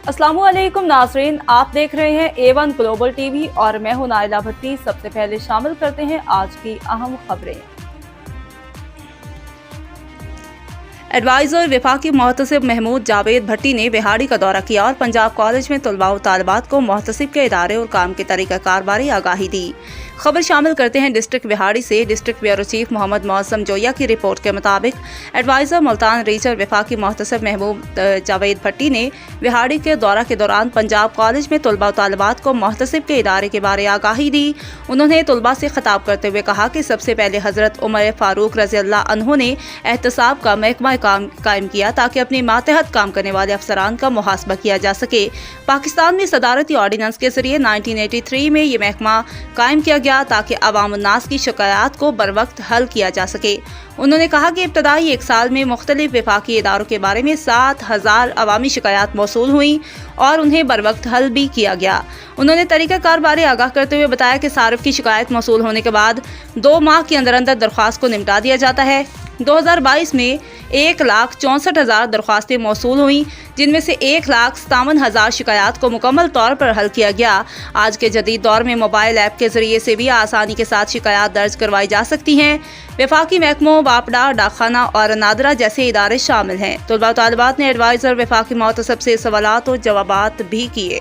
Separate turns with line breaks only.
अस्सलाम वालेकुम नाज़रीन, आप देख रहे हैं A1 ग्लोबल टीवी और मैं हूं नाइला भट्टी। सबसे पहले शामिल करते हैं आज की अहम खबरें। एडवाइज़र वफाकी मोहतसिब महमूद जावेद भट्टी ने बिहाड़ी का दौरा किया और पंजाब कॉलेज में तलबा और तालिबात को मोहतसिब के इदारे और काम के तरीक़ाकार बारे आगाही दी। खबर शामिल करते हैं डिस्ट्रिक्ट बिहाड़ी से। डिस्ट्रिक्ट ब्यूरो चीफ मोहम्मद मौसम जोया की रिपोर्ट के मुताबिक एडवाइज़र मुल्तान रीजन वफाकी मोहतसिब महमूद जावेद भट्टी ने बिहाड़ी के दौरा के दौरान पंजाब कॉलेज में तलबा और तालिबात को मोहतसिब के इदारे के बारे आगाही दी। उन्होंने तलबा से खिताब करते हुए कहा कि सबसे पहले हज़रत उमर फारूक रज़ी अल्लाह अन्हु ने एहतसाब का महकमा कायम किया ताकि अपने मातहत काम करने वाले अफसरान का मुहासबा किया जा सके। पाकिस्तान में सदारती ऑर्डिनेंस के जरिए 1983 में ये महकमा कायम किया गया ताकि अवाम उन्नास की शिकायत को बर वक्त हल किया जा सके। उन्होंने कहा कि इब्तदाई एक साल में मुख्तलिफ वफाकी इदारों के बारे में 7,000 अवामी शिकायत मौसूल हुई और उन्हें बर वक्त हल भी किया गया। उन्होंने तरीक़ाकार बारे आगाह करते हुए बताया कि सारिफ की शिकायत मौसूल होने के बाद 2 माह के अंदर अंदर दरख्वास्त को निपटा दिया जाता है। 2022 में 1,64,000 दरख्वास्तें मौसूल हुई, जिनमें से 1,57,000 शिकायत को मुकम्मल तौर पर हल किया गया। आज के जदीद दौर में मोबाइल ऐप के जरिए से भी आसानी के साथ शिकायत दर्ज करवाई जा सकती हैं। वफाकी महकमों, वापडा, डाकखाना और नादरा जैसे इदारे शामिल हैं। तलबा तालिबात ने एडवाइज़र वफाकी मोहतसिब से सवालात और जवाबात भी किए।